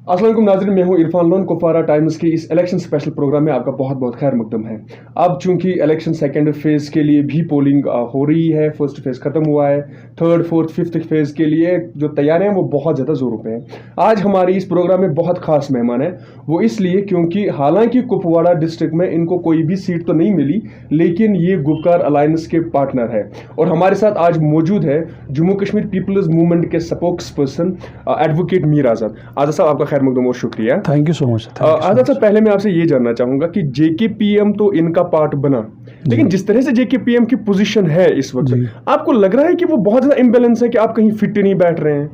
अस्सलाम वालेकुम नाज़रीन, मैं हूं इरफान लोन। कुपवारा टाइम्स की इस इलेक्शन स्पेशल प्रोग्राम में आपका बहुत बहुत खैर मकदम है। अब चूंकि इलेक्शन सेकंड फेज़ के लिए भी पोलिंग हो रही है, फर्स्ट फेज़ ख़त्म हुआ है, थर्ड फोर्थ फिफ्थ फेज़ के लिए जो तैयारियां हैं वो बहुत ज़्यादा ज़ोरों पे हैं। आज हमारी इस प्रोग्राम में बहुत खास मेहमान है, वो इसलिए क्योंकि हालांकि कुपवाड़ा डिस्ट्रिक्ट में इनको कोई भी सीट तो नहीं मिली, लेकिन ये गुपकार अलायंस के पार्टनर है और हमारे साथ आज मौजूद है जम्मू कश्मीर पीपल्स मूवमेंट के spokesperson advocate Mir Azad. Azad साहब, आपका खैर मकदम और शुक्रिया। Thank you so much. Azad साहब, पहले मैं आपसे ये जानना चाहूंगा कि जेकेपीएम तो इनका पार्ट बना, लेकिन जिस तरह से जेकेपीएम की पोजीशन है इस वक्त, आपको लग रहा है कि वो बहुत ज्यादा इम्बैलेंस है, कि आप कहीं फिट नहीं बैठ रहे हैं?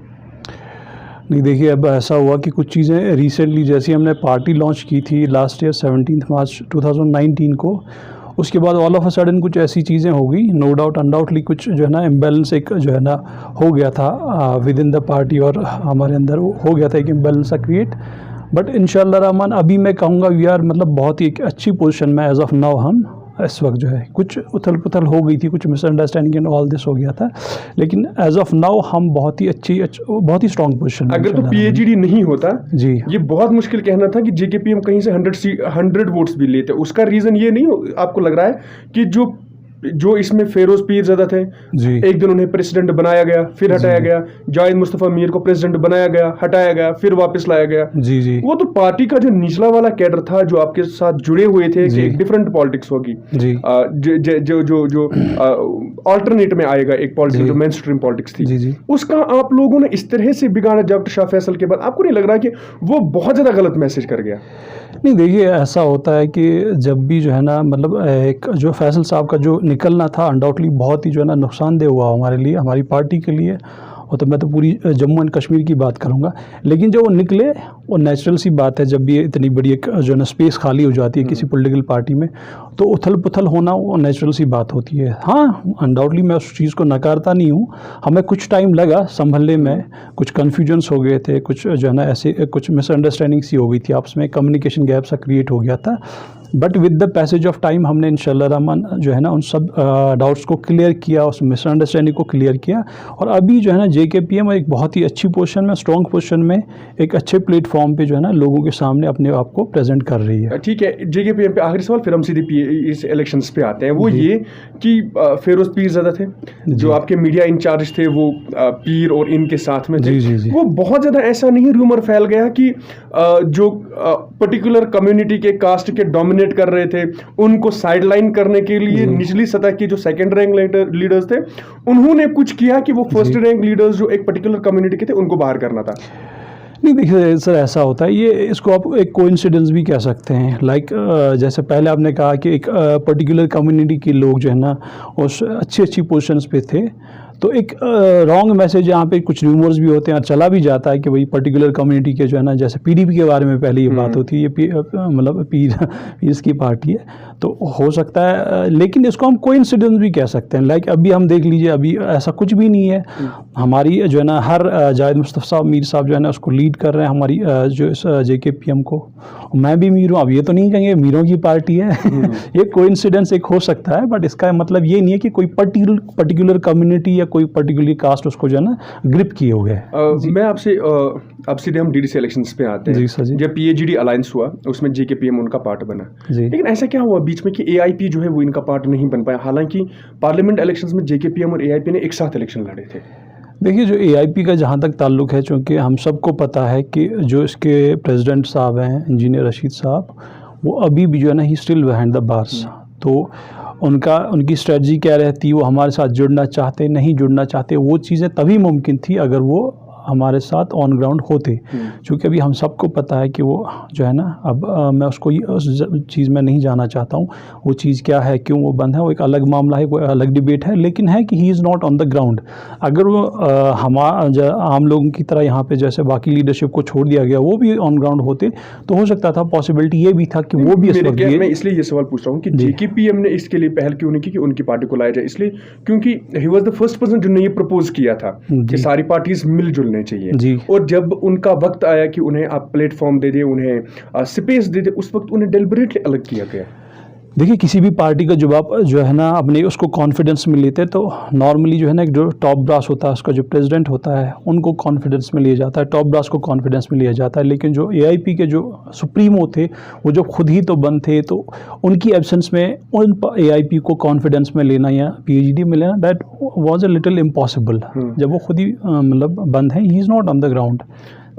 नहीं, देखिए, अब ऐसा हुआ कि कुछ चीज़ें रिसेंटली, जैसे हमने पार्टी लॉन्च की थी लास्ट ईयर 17 मार्च 2019 को, उसके बाद ऑल ऑफ अ सडन कुछ ऐसी चीज़ें हो गई, नो डाउट अनडाउटली कुछ जो है ना इम्बैलेंस एक जो है ना हो गया था विद इन द पार्टी, और हमारे अंदर हो गया था एक इम्बैलेंस सा क्रिएट। बट इंशाल्लाह रहमान अभी मैं कहूँगा वी आर मतलब बहुत ही एक अच्छी पोजीशन में एज ऑफ नाउ। हम इस वक्त जो है कुछ उथल पुथल हो गई थी, कुछ मिसअंडरस्टैंडिंग एंड ऑल दिस हो गया था, लेकिन एज ऑफ नाउ हम बहुत ही बहुत ही स्ट्रॉन्ग पोजीशन में। अगर तो पीएचडी नहीं होता जी, ये बहुत मुश्किल कहना था कि जेकेपीएम कहीं से 100 वोट्स भी लेते। उसका रीजन ये नहीं आपको लग रहा है कि जो इसमें फेरोज पीरज़ादा थे, एक दिन उन्हें प्रेसिडेंट बनाया गया, फिर हटाया गया, जाहिद मुस्तफ़ा मीर को प्रेसिडेंट बनाया गया, हटाया गया, फिर वापस लाया गया। जी, वो तो पार्टी का जो निचला वाला कैडर था, जो आपके साथ जुड़े हुए थे कि एक डिफरेंट पॉलिटिक्स होगी, जो ऑल्टरनेट में आएगा एक पॉलिटिक्स जो मेन स्ट्रीम पॉलिटिक्स थी, उसका आप लोगों ने इस तरह से बिगाड़ा डॉक्टर शाह फैसल के बाद। आपको नहीं लग रहा कि वो बहुत ज़्यादा गलत मैसेज कर गया? नहीं, देखिए, ऐसा होता है कि जब भी जो है ना मतलब एक जो फैसल साहब का जो निकलना था अनडाउटली बहुत ही जो है ना नुकसानदेह हुआ हमारे लिए, हमारी पार्टी के लिए, और तो मैं तो पूरी जम्मू एंड कश्मीर की बात करूंगा। लेकिन जो वो निकले, वो नेचुरल सी बात है, जब भी इतनी बड़ी एक जो है ना स्पेस खाली हो जाती है किसी पॉलिटिकल पार्टी में, तो उथल पुथल होना वो नेचुरल सी बात होती है। हाँ, अनडाउटली मैं उस चीज़ को नकारता नहीं हूँ, हमें कुछ टाइम लगा संभलने में, कुछ कन्फ्यूजन्स हो गए थे, कुछ जो है ना ऐसे कुछ मिसअंडरस्टैंडिंग सी हो गई थी आपस में, कम्युनिकेशन गैप सा क्रिएट हो गया था। But with the passage of time हमने इंशाल्लाह रहमान जो है ना उन सब डाउट्स को क्लियर किया, उस मिसअंडरस्टैंडिंग को क्लियर किया, और अभी जो है ना जेकेपीएम एक बहुत ही अच्छी पोजीशन में, स्ट्रॉन्ग पोजीशन में, एक अच्छे प्लेटफॉर्म पे जो है ना लोगों के सामने अपने आप को प्रेजेंट कर रही है। ठीक है, जेकेपीएम पे आखिरी सवाल, फिर हम सीधे इस इलेक्शंस पे आते हैं। वो ये कि फेरोज पीरज़ादा थे, जो आपके मीडिया इंचार्ज थे, वो पीर और इनके साथ में थे। वो बहुत ज़्यादा ऐसा नहीं रूमर फैल गया कि जो पर्टिकुलर कम्युनिटी के कास्ट के डोमिनेट कर रहे थे, उनको साइडलाइन करने के लिए निचली सतह के जो सेकंड रैंक लीडर्स थे, उन्होंने कुछ किया कि वो फर्स्ट रैंक लीडर्स जो एक पर्टिकुलर कम्युनिटी के थे उनको बाहर करना था? नहीं, देखिए सर, ऐसा होता है, ये इसको आप एक कोइंसिडेंस भी कह सकते हैं। लाइक जैसे पहले आपने कहा कि एक पर्टिकुलर कम्युनिटी के लोग जो है ना उस अच्छी पोजीशंस पे थे, तो एक रॉन्ग मैसेज यहाँ पे कुछ र्यूमर्स भी होते हैं और चला भी जाता है कि भाई पर्टिकुलर कम्युनिटी के जो है ना, जैसे पीडीपी के बारे में पहले ये बात होती है, ये मतलब पीर की पार्टी है, तो हो सकता है, लेकिन इसको हम कोइंसिडेंस भी कह सकते हैं। लाइक अभी हम देख लीजिए, अभी ऐसा कुछ भी नहीं है। हमारी जो है ना हर जाहिद मुस्तफ़ा मीर साहब जो है ना उसको लीड कर रहे हैं, हमारी जो इस जेकेपीएम को। मैं भी मीर हूँ, अब ये तो नहीं कहेंगे मीरों की पार्टी है ये कोइंसिडेंस एक हो सकता है, बट इसका मतलब ये नहीं है कि कोई पर्टिकुलर कम्युनिटी या कोई पर्टिकुलर कास्ट उसको जो है ना ग्रिप किए हुए है। मैं आपसे अब सीधे हम डीडीसी इलेक्शंस पे आते हैं। जी सर जी। जब पीएचडी अलायंस हुआ, उसमें जेकेपीएम उनका पार्ट बना, लेकिन ऐसा क्या हुआ बीच में कि एआईपी जो है वो इनका पार्ट नहीं बन पाया, हालांकि पार्लियामेंट इलेक्शंस में जेकेपीएम और एआईपी ने एक साथ इलेक्शन लड़े थे? देखिए, जो एआईपी का जहाँ तक ताल्लुक़ है, चूँकि हम सबको पता है कि जो इसके प्रेसिडेंट साहब हैं इंजीनियर रशीद साहब, वो अभी भी जो है ना he still behind the bars. तो उनकी स्ट्रेटजी क्या रहती, वो हमारे साथ जुड़ना चाहते, नहीं जुड़ना चाहते, वो चीज़ें तभी मुमकिन थी अगर वो हमारे साथ ऑन ग्राउंड होते। क्योंकि अभी हम सबको पता है कि वो जो है ना, अब मैं उसको उस चीज़ में नहीं जाना चाहता हूँ, वो चीज़ क्या है, क्यों वो बंद है, वो एक अलग मामला है, कोई अलग डिबेट है, लेकिन है कि he is not on the ground. अगर वो आम लोगों की तरह यहाँ पे जैसे बाकी लीडरशिप को छोड़ दिया गया, वो भी ऑन ग्राउंड होते, तो हो सकता था, पॉसिबिलिटी ये भी था कि वो भी इस वक्त। मैं इसलिए ये सवाल पूछ रहा हूँ कि जेकेपीएम ने इसके लिए पहल क्यों नहीं की कि उनकी पार्टी को लाया जाए? इसलिए क्योंकि he was the first person जिन्होंने ये प्रपोज किया था कि सारी पार्टीज मिलजुल चाहिए, और जब उनका वक्त आया कि उन्हें आप प्लेटफॉर्म दे दे, उन्हें स्पेस दे दे, उस वक्त उन्हें डेलिबरेटली अलग किया गया। देखिए, किसी भी पार्टी का जब आप जो है ना अपने उसको कॉन्फिडेंस में लेते हैं तो नॉर्मली जो है ना, एक जो टॉप ब्रास होता है, उसका जो प्रेसिडेंट होता है, उनको कॉन्फिडेंस में लिया जाता है, टॉप ब्रास को कॉन्फिडेंस में लिया जाता है। लेकिन जो एआईपी के जो सुप्रीमो थे, वो जब खुद ही तो बंद थे, तो उनकी एब्सेंस में उन एआईपी को कॉन्फिडेंस में लेना या पीएचडी में लेना, that was a little impossible. जब वो खुद ही मतलब बंद है, he is not on the ground.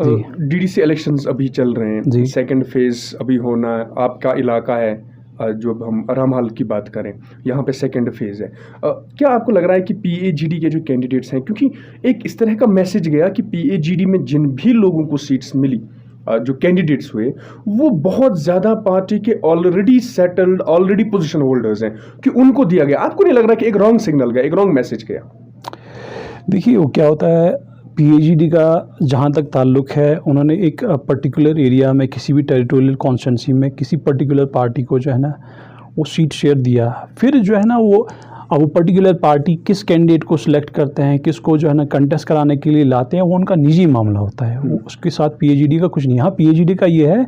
DDC elections अभी चल रहे हैं, जी। सेकंड फेज अभी होना है, आपका इलाका है जो अब हम रामहाल की बात करें, यहाँ पे सेकंड फेज है। क्या आपको लग रहा है कि पीएजीडी के जो कैंडिडेट्स हैं, क्योंकि एक इस तरह का मैसेज गया कि पीएजीडी में जिन भी लोगों को सीट्स मिली, जो कैंडिडेट्स हुए, वो बहुत ज़्यादा पार्टी के already settled, already position holders हैं, कि उनको दिया गया। आपको नहीं लग रहा कि एक रॉन्ग सिग्नल गया, एक रॉन्ग मैसेज गया? देखिए, वो क्या होता है, पीएचडी का जहाँ तक ताल्लुक़ है, उन्होंने एक पर्टिकुलर एरिया में किसी भी टेरिटोरियल कॉन्स्टिट्यूंसी में किसी पर्टिकुलर पार्टी को जो है ना वो सीट शेयर दिया। फिर जो है ना वो पर्टिकुलर पार्टी किस कैंडिडेट को सिलेक्ट करते हैं, किसको जो है ना कंटेस्ट कराने के लिए लाते हैं, वो उनका निजी मामला होता है। वो उसके साथ पीएचडी का कुछ नहीं। हाँ, पीएचडी का ये है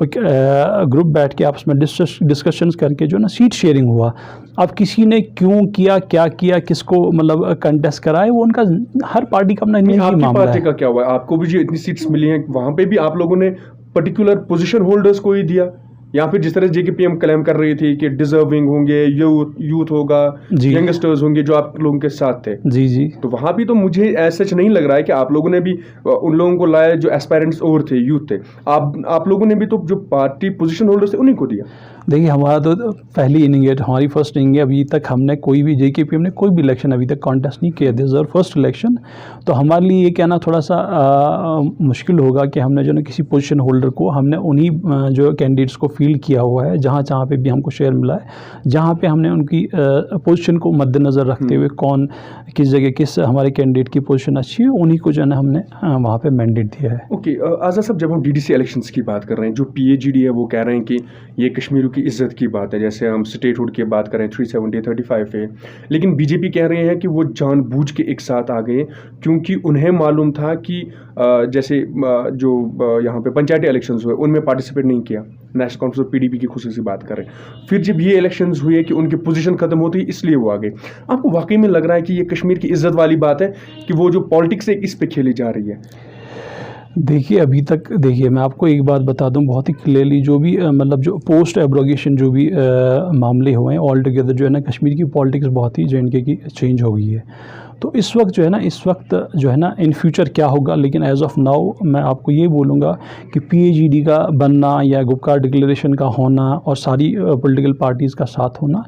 ग्रुप बैठ के आपस में डिस्कशंस करके जो ना सीट शेयरिंग हुआ। अब किसी ने क्यों किया, क्या किया, किसको मतलब कंटेस्ट कराए, वो उनका हर पार्टी का अपना निजी मामला है। पार्टी का क्या हुआ? आपको भी जो इतनी सीट्स मिली हैं, वहाँ पे भी आप लोगों ने पर्टिकुलर पोजीशन होल्डर्स को ही दिया, या फिर जिस तरह जेकेपीएम क्लेम कर रही थी कि डिजर्विंग होंगे, यूथ होगा, यंगस्टर्स होंगे जो आप लोगों के साथ थे? जी जी। तो वहाँ भी तो मुझे ऐसा नहीं लग रहा है कि आप लोगों ने भी उन लोगों को लाया जो एस्पायरेंट्स और थे, यूथ थे। आप लोगों ने भी तो जो पार्टी पोजीशन होल्डर्स थे उन्हीं को दिया। देखिए, हमारा तो पहली इनिंग है, हमारी फर्स्ट इनिंग है। अभी तक हमने कोई भी जेकेपीएम ने कोई भी इलेक्शन अभी तक कॉन्टेस्ट नहीं किया। This is our first election. तो हमारे लिए ये कहना थोड़ा सा मुश्किल होगा कि हमने जो ना किसी पोजीशन होल्डर को, हमने उन्हीं जो कैंडिडेट्स को फील्ड किया हुआ है, जहाँ जहाँ पे भी हमको शेयर मिला है, जहाँ पे हमने उनकी पोजीशन को मद्देनज़र रखते हुए कौन किस जगह किस हमारे कैंडिडेट की पोजीशन अच्छी है, उन्हीं को जो है ना हमने वहाँ पे मैंडेट दिया है। ओके, आज़ाद साहब, जब हम डीडीसी इलेक्शंस की बात कर रहे हैं, जो पीएजीडी है वो कह रहे हैं कि ये कश्मीर की इज्जत की बात है। जैसे हम स्टेटहुड की बात करें, 370 35 है, लेकिन बीजेपी कह रहे हैं कि वो जानबूझ के एक साथ आ गए, क्योंकि उन्हें मालूम था कि जैसे जो यहाँ पे पंचायती इलेक्शंस हुए उनमें पार्टिसिपेट नहीं किया। नेशनल कॉन्फ्रेंस ऑफ पीडीपी की खुशी से बात करें, फिर जब ये इलेक्शंस हुए कि उनकी पोजीशन खत्म होती है, इसलिए वो आ गए। आपको वाकई में लग रहा है कि ये कश्मीर की इज्जत वाली बात है, कि वो जो पॉलिटिक्स है इस पे खेली जा रही है? देखिए, अभी तक देखिए, मैं आपको एक बात बता दूं बहुत ही क्लियरली, जो भी मतलब जो पोस्ट एब्रोगेशन जो भी मामले हुए हैं, ऑल टुगेदर जो है ना कश्मीर की पॉलिटिक्स बहुत ही जेएंडके की चेंज हो गई है। तो इस वक्त जो है ना इन फ्यूचर क्या होगा, लेकिन एज ऑफ नाउ मैं आपको ये बोलूँगा कि पीएजीडी का बनना या गुपकार डिक्लेरेशन का होना और सारी पॉलिटिकल पार्टीज़ का साथ होना,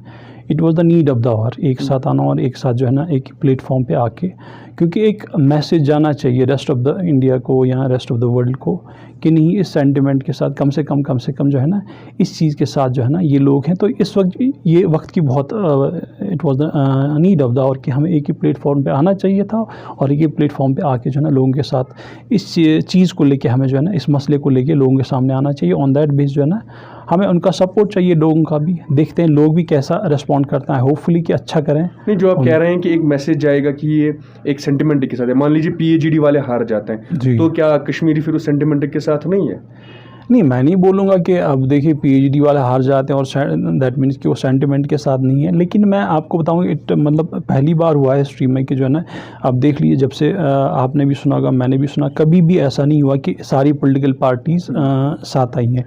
it was the need of the hour. एक साथ आना और एक साथ जो है ना एक प्लेटफॉर्म पे आके, क्योंकि एक मैसेज जाना चाहिए रेस्ट ऑफ द इंडिया को या रेस्ट ऑफ द वर्ल्ड को कि नहीं, इस सेंटिमेंट के साथ कम से कम जो है ना इस चीज़ के साथ जो है ना ये लोग हैं। तो इस वक्त ये वक्त की बहुत it was the need of the hour कि हमें एक ही प्लेटफॉर्म पे आना चाहिए था, और एक ही प्लेटफॉर्म पे आके जो है ना लोगों के साथ इस चीज़ को लेके हमें जो है ना इस मसले को लेके लोगों के सामने आना चाहिए। ऑन दैट बेस जो है ना हमें उनका सपोर्ट चाहिए, लोगों का भी। देखते हैं लोग भी कैसा रिस्पॉन्ड करता है, होपफुली कि अच्छा करें। नहीं, जो आप कह रहे हैं कि एक मैसेज जाएगा कि ये एक सेंटिमेंट के साथ है, मान लीजिए पीएजीडी वाले हार जाते हैं, तो क्या कश्मीरी फिर उस सेंटिमेंट के साथ नहीं है? नहीं, मैं नहीं बोलूँगा कि अब देखिए पीएचडी वाले हार जाते हैं और दैट मीन्स कि वो सेंटिमेंट के साथ नहीं है। लेकिन मैं आपको बताऊँगा, इट मतलब पहली बार हुआ है हिस्ट्री में कि जो है ना, अब देख लीजिए, जब से आपने भी सुना होगा, मैंने भी सुना, कभी भी ऐसा नहीं हुआ कि सारी पॉलिटिकल पार्टीज़ साथ आई हैं।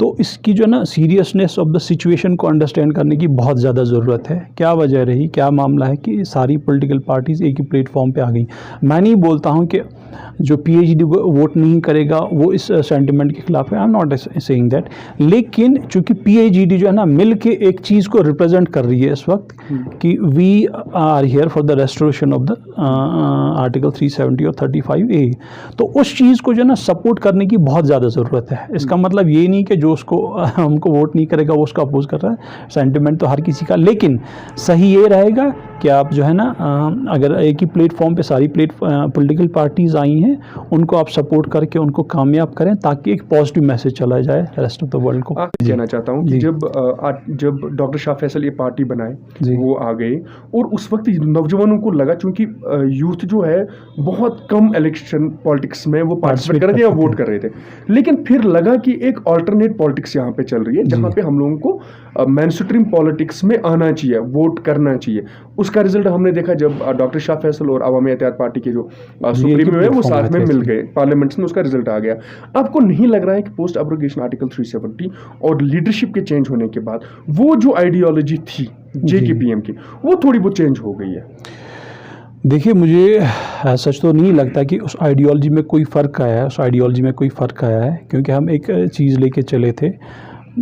तो इसकी जो है ना सीरियसनेस ऑफ द सिचुएशन को अंडरस्टैंड करने की बहुत ज़्यादा ज़रूरत है। क्या वजह रही, क्या मामला है कि सारी पॉलिटिकल पार्टीज़ एक ही प्लेटफॉर्म पे आ गई। मैं नहीं बोलता हूँ कि जो पीएचडी वोट नहीं करेगा वो इस सेंटिमेंट के खिलाफ है, I am not saying that. लेकिन चूँकि पीएचडी जो है ना मिल के एक चीज़ को रिप्रेजेंट कर रही है इस वक्त कि we are here for the restoration of the article 370 और 35A। तो उस चीज़ को जो है ना सपोर्ट करने की बहुत ज़्यादा ज़रूरत है। इसका मतलब ये नहीं कि जो उसको हमको वोट नहीं करेगा वो उसका अपोज कर रहा है। सेंटिमेंट तो हर किसी का, लेकिन सही ये रहेगा कि आप जो है ना अगर एक ही प्लेटफॉर्म पे सारी पॉलिटिकल पार्टीज़ आई हैं, उनको आप सपोर्ट करके उनको कामयाब करें ताकि एक पॉजिटिव मैसेज चला जाए रेस्ट ऑफ द वर्ल्ड को। कहना चाहता हूँ कि जी। जब डॉक्टर शाह फैसल ये पार्टी बनाए, जी। वो आ गए और उस वक्त नौजवानों को लगा, चूंकि यूथ जो है बहुत कम इलेक्शन पॉलिटिक्स में वो पार्टिसिपेट कर रहे थे या वोट कर रहे थे, लेकिन फिर लगा कि एक ऑल्टरनेट पॉलिटिक्स यहाँ पे चल रही है जहाँ पे हम लोगों को मेनस्ट्रीम पॉलिटिक्स में आना चाहिए, वोट करना चाहिए। उसका रिजल्ट हमने देखा जब डॉक्टर शाह फैसल और अवामी इत्तेहाद पार्टी के जो सुप्रीमो है वो साथ में मिल गए पार्लियामेंट में, उसका रिजल्ट आ गया। आपको नहीं लग रहा है कि पोस्ट एब्रोगेशन आर्टिकल 370 और लीडरशिप के चेंज होने के बाद वो जो आइडियोलॉजी थी JKPM की, वो थोड़ी बहुत चेंज हो गई है? देखिए, मुझे सच तो नहीं लगता कि उस आइडियोलॉजी में कोई फ़र्क आया है, क्योंकि हम एक चीज़ लेके चले थे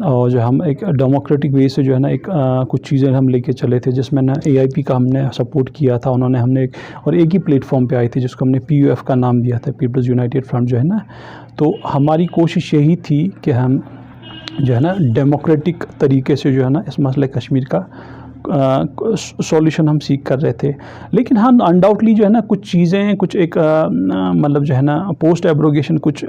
और जो हम एक डेमोक्रेटिक वे से जो है ना कुछ चीज़ें हम लेके चले थे, जिसमें ना AIP का हमने सपोर्ट किया था, उन्होंने हमने और एक ही प्लेटफॉर्म पे आए थे जिसको हमने PUF का नाम दिया था, पीपल्स यूनाइटेड फ्रंट जो है ना। तो हमारी कोशिश यही थी कि हम जो है ना डेमोक्रेटिक तरीके से जो है ना इस मसले कश्मीर का सॉल्यूशन हम सीख कर रहे थे। लेकिन हाँ, अनडाउटली जो है ना कुछ चीज़ें, कुछ एक मतलब जो है ना पोस्ट एब्रोगेशन कुछ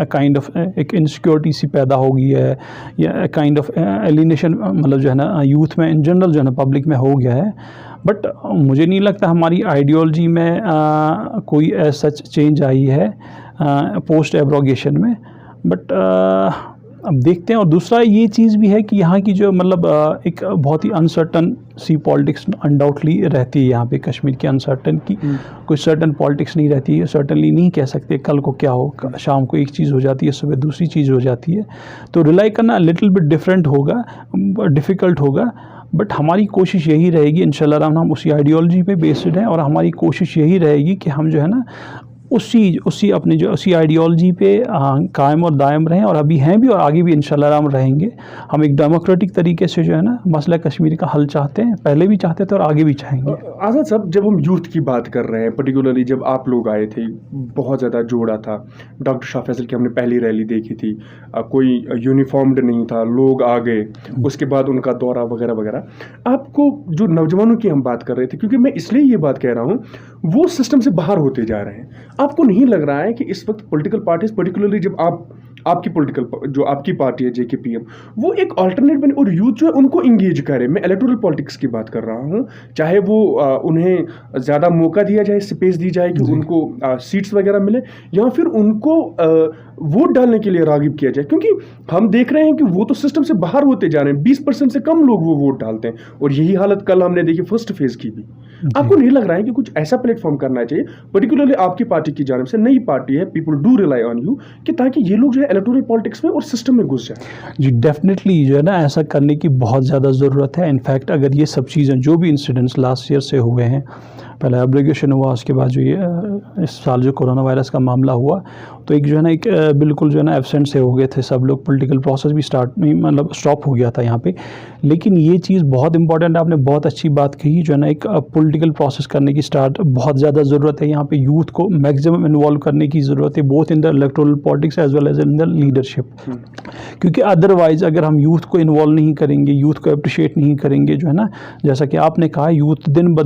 काइंड ऑफ एक इनसिक्योरिटी सी पैदा हो गई है, या काइंड ऑफ एलिनेशन मतलब जो है ना यूथ में इन जनरल जो है ना पब्लिक में हो गया है। बट मुझे नहीं लगता हमारी आइडियोलॉजी में कोई सच चेंज आई है पोस्ट एब्रोगेशन में। बट अब देखते हैं। और दूसरा ये चीज़ भी है कि यहाँ की जो मतलब एक बहुत ही अनसर्टन सी पॉलिटिक्स अनडाउटली रहती है यहाँ पे कश्मीर की। अनसर्टन की कोई सर्टन पॉलिटिक्स नहीं रहती है, सर्टनली नहीं कह सकते कल को क्या हो, शाम को एक चीज़ हो जाती है, सुबह दूसरी चीज़ हो जाती है। तो रिलाई करना लिटिल बिट डिफरेंट होगा, डिफ़िकल्ट होगा। बट हमारी कोशिश यही रहेगी इंशाल्लाह, हम उसी आइडियोलॉजी पे बेस्ड हैं और हमारी कोशिश यही रहेगी कि हम जो है ना उसी आइडियोलॉजी पे कायम और दायम रहें, और अभी हैं भी और आगे भी इंशाल्लाह हम रहेंगे। हम एक डेमोक्रेटिक तरीके से जो है ना मसला कश्मीर का हल चाहते हैं, पहले भी चाहते थे और आगे भी चाहेंगे। आज़ाद साहब, जब हम यूथ की बात कर रहे हैं, पर्टिकुलरली जब आप लोग आए थे, बहुत ज़्यादा जोड़ा था। डॉक्टर शाह फैसल की हमने पहली रैली देखी थी, कोई यूनिफॉर्म्ड नहीं था, लोग आ गए, उसके बाद उनका दौरा वगैरह वगैरह। आपको जो नौजवानों की हम बात कर रहे थे, क्योंकि मैं इसलिए ये बात कह रहा हूँ, वो सिस्टम से बाहर होते जा रहे हैं। आपको नहीं लग रहा है कि इस वक्त पॉलिटिकल पार्टीज, पर्टिकुलरली जब आपकी पॉलिटिकल जो आपकी पार्टी है JKPM, वो एक अल्टरनेट बने और यूथ जो है उनको इंगेज करे? मैं इलेक्टोरल पॉलिटिक्स की बात कर रहा हूँ, चाहे वो उन्हें ज़्यादा मौका दिया जाए, स्पेस दी जाए कि उनको सीट्स वगैरह मिले, या फिर उनको वोट डालने के लिए रागिब किया जाए, क्योंकि हम देख रहे हैं कि वो तो सिस्टम से बाहर होते जा रहे हैं। 20% से कम लोग वो वोट डालते हैं, और यही हालत कल हमने देखी फर्स्ट फेज की भी। आपको नहीं लग रहा है कि कुछ ऐसा प्लेटफॉर्म करना चाहिए, पर्टिकुलरली आपकी पार्टी की जानिब से? नई पार्टी है, people do rely on you, कि ताकि ये लोग जो है इलेक्टोरल पॉलिटिक्स में और सिस्टम में घुस जाए। जी, डेफिनेटली जो है ना ऐसा करने की बहुत ज़्यादा ज़रूरत है। इनफैक्ट अगर ये सब चीज़ें, जो भी इंसिडेंट्स लास्ट ईयर से हुए हैं, पहले एब्लिगेशन हुआ, उसके बाद जो ये इस साल जो कोरोना वायरस का मामला हुआ, तो एक जो है ना एक बिल्कुल जो है ना एब्सेंट से हो गए थे सब लोग, पॉलिटिकल प्रोसेस भी मतलब स्टॉप हो गया था यहाँ पे। लेकिन ये चीज़ बहुत इंपॉर्टेंट है, आपने बहुत अच्छी बात कही, जो है ना एक पॉलिटिकल प्रोसेस करने की बहुत ज़्यादा ज़रूरत है। यहाँ पे यूथ को मैक्सिमम इन्वॉल्व करने की ज़रूरत है, both in the electoral politics as well as in the leadership. क्योंकि अदरवाइज़ अगर हम यूथ को इन्वॉल्व नहीं करेंगे, यूथ को अप्रिशिएट नहीं करेंगे, जो है ना जैसा कि आपने कहा, यूथ दिन ब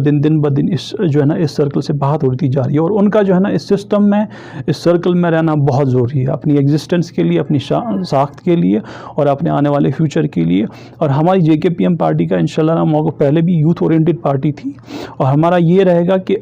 दिन इस जो है ना इस सर्कल से बाहर होती जा रही है, और उनका जो है ना इस सिस्टम में, इस सर्कल में रहना बहुत ज़रूरी है, अपनी एग्जिस्टेंस के लिए, अपनी साख्त के लिए, और अपने आने वाले फ्यूचर के लिए। और हमारी JKPM पार्टी का इंशाल्लाह मौका, पहले भी यूथ ओरिएंटेड पार्टी थी, और हमारा ये रहेगा कि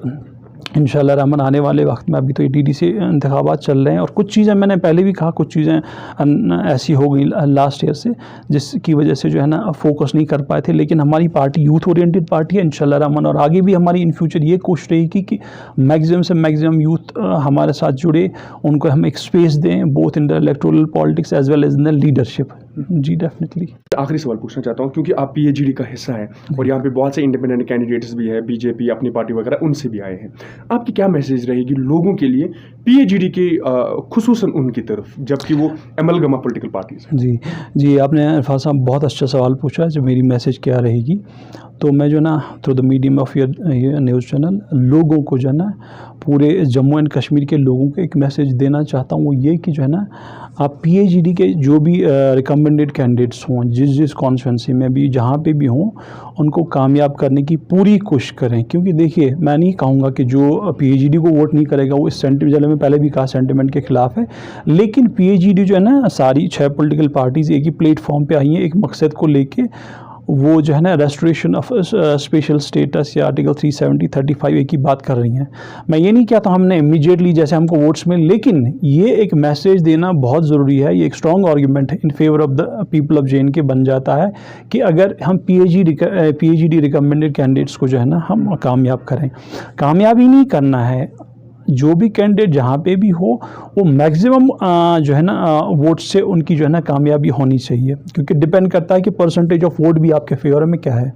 इंशाल्लाह रहमान आने वाले वक्त में, अभी तो ये DDC इंतखाबात चल रहे हैं, और कुछ चीज़ें मैंने पहले भी कहा, कुछ चीज़ें ऐसी हो गई लास्ट ईयर से जिसकी वजह से जो है ना फोकस नहीं कर पाए थे। लेकिन हमारी पार्टी यूथ ओरिएंटेड पार्टी है इंशाल्लाह रहमान, और आगे भी हमारी इन फ्यूचर ये कोशिश रहेगी कि मैक्सिमम से मैक्सिमम यूथ हमारे साथ जुड़े, उनको हम एक स्पेस दें, both in the electoral politics as well as in the leadership. जी, डेफिनेटली। आखिरी सवाल पूछना चाहता हूँ, क्योंकि आप PAGD का हिस्सा है और यहाँ पे बहुत से इंडिपेंडेंट कैंडिडेट्स भी है, BJP अपनी पार्टी वगैरह उनसे भी आए हैं। आपकी क्या मैसेज रहेगी लोगों के लिए PAGD के खुसूसन उनकी तरफ, जबकि वो एमलगमा पॉलिटिकल पार्टीज हैं? जी, आपने इरफान साहब बहुत अच्छा सवाल पूछा है, जो मेरी मैसेज क्या रहेगी। तो मैं जो है ना through the medium of your news channel लोगों को जो है ना पूरे जम्मू एंड कश्मीर के लोगों को एक मैसेज देना चाहता हूँ, वो ये कि जो है ना आप PhD के जो भी रिकमेंडेड कैंडिडेट्स हों, जिस कॉन्स्टिट्यूंसी में भी जहाँ पे भी हों, उनको कामयाब करने की पूरी कोशिश करें। क्योंकि देखिए, मैं नहीं कहूँगा कि जो PhD को वोट नहीं करेगा वो इस सेंटिमेंट, में पहले भी कहा, सेंटिमेंट के ख़िलाफ़ है, लेकिन PhD जो है ना सारी 6 पॉलिटिकल पार्टीज़ एक ही प्लेटफॉर्म पे आई हैं एक मकसद को लेके, वो जो है ना रेस्टोरेशन ऑफ स्पेशल स्टेटस या आर्टिकल 370 35 एक ही बात कर रही हैं। मैं ये नहीं कहता हमने इमीडिएटली जैसे हमको वोट्स में, लेकिन ये एक मैसेज देना बहुत ज़रूरी है। ये एक strong argument in favour of the people of JNK बन जाता है कि अगर हम PhD रिकमेंडेड कैंडिडेट्स को जो है ना हम कामयाब करें। कामयाब ही नहीं करना है, जो भी कैंडिडेट जहाँ पे भी हो वो मैक्सिमम जो है ना वोट से उनकी जो है ना कामयाबी होनी चाहिए, क्योंकि डिपेंड करता है कि परसेंटेज ऑफ वोट भी आपके फेवर में क्या है।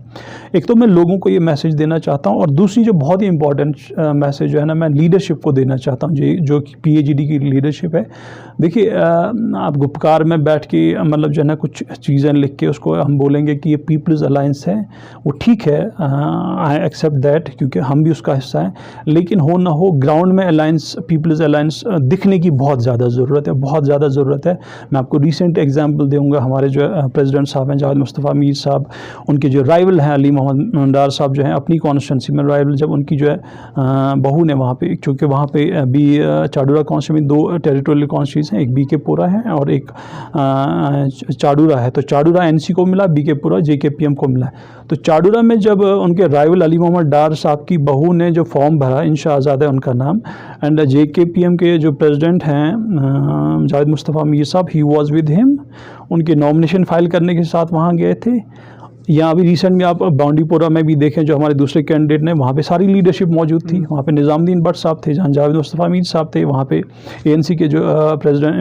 एक तो मैं लोगों को ये मैसेज देना चाहता हूँ, और दूसरी जो बहुत ही इंपॉर्टेंट मैसेज जो है ना मैं लीडरशिप को देना चाहता हूँ, जो कि PhD की लीडरशिप है। देखिए, आप गुप्कार में बैठ के मतलब जो है ना कुछ चीज़ें लिख के उसको हम बोलेंगे कि ये पीपल्स अलायंस है, वो ठीक है, आई एक्सेप्ट दैट, क्योंकि हम भी उसका हिस्सा हैं, लेकिन हो ना हो ग्राउंड में अलायंस, पीपल्स अलायंस दिखने की बहुत ज़्यादा ज़रूरत है, बहुत ज़्यादा ज़रूरत है। मैं आपको रिसेंट एग्जांपल दूंगा, हमारे जो प्रेसिडेंट साहब हैं जावेद मुस्तफ़ा मीर साहब, उनके जो राइवल हैं अली मोहम्मद डार साहब जो हैं अपनी कॉन्स्टिट्यूंसी में राइवल, जब उनकी जो है बहू ने वहाँ पे, क्योंकि वहाँ पे भी चाडूरा कॉन्स्टिट्यूंसी में 2 टेरिटोरियल कॉन्स्टिट्यूंसी हैं, एक BK-पुरा है और एक चाडूरा है। तो चाडूरा NC को मिला, BK-पुरा JKPM को मिला। तो चाडूरा में जब उनके राइवल अली मोहम्मद डार साहब की बहू ने जो फॉर्म भरा, इंशा आज़ाद है उनका नाम, एंड JKPM के जो प्रेसिडेंट हैं जावेद मुस्तफ़ा मीर साहब, ही वाज विद हिम, उनके नॉमिनेशन फाइल करने के साथ वहाँ गए थे। या अभी रिसेंट में आप बांडीपोरा में भी देखें, जो हमारे दूसरे कैंडिडेट ने, वहाँ पे सारी लीडरशिप मौजूद थी। वहाँ पे निज़ामुद्दीन भट्ट साहब थे, जहाँ जावेद मुस्तफ़ा मीर साहब थे, वहाँ पे ANC के जो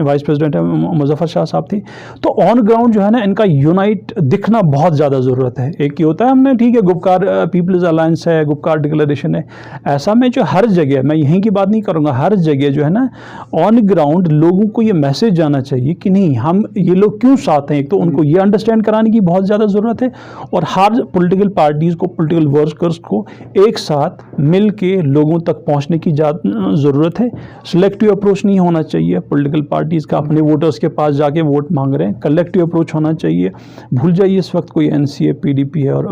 वाइस प्रेसिडेंट है मुज़फ़्फ़र शाह साहब थे। तो ऑन ग्राउंड जो है ना इनका यूनाइट दिखना बहुत ज़्यादा ज़रूरत है। एक ही होता है हमने, ठीक है, गुप्कार पीपल्स अलायंस है, गुप्कार डिक्लेरेशन है, ऐसा में जो हर जगह, मैं यहीं की बात नहीं करूँगा, हर जगह जो है ना ऑन ग्राउंड लोगों को ये मैसेज जाना चाहिए कि नहीं, हम ये लोग क्यों साथ हैं। एक तो उनको ये अंडरस्टैंड कराने की बहुत ज़्यादा ज़रूरत है, और हर पॉलिटिकल पार्टीज़ को, पॉलिटिकल वर्कर्स को एक साथ मिल के लोगों तक पहुंचने की ज़रूरत है। सिलेक्टिव अप्रोच नहीं होना चाहिए पॉलिटिकल पार्टीज़ का, अपने वोटर्स के पास जाके वोट मांग रहे हैं। कलेक्टिव अप्रोच होना चाहिए। भूल जाइए इस वक्त कोई NC है, PDP है और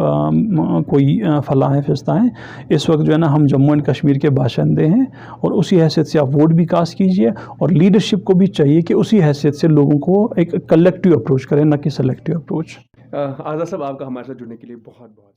कोई फलां है फिस्ता है। इस वक्त जो है ना हम जम्मू एंड कश्मीर के बाशिंदे हैं, और उसी हैसियत से आप वोट भी कास्ट कीजिए, और लीडरशिप को भी चाहिए कि उसी हैसियत से लोगों को एक कलेक्टिव अप्रोच करें, न कि सेलेक्टिव अप्रोच। आज़ाद साहब, आपका हमारे साथ जुड़ने के लिए बहुत बहुत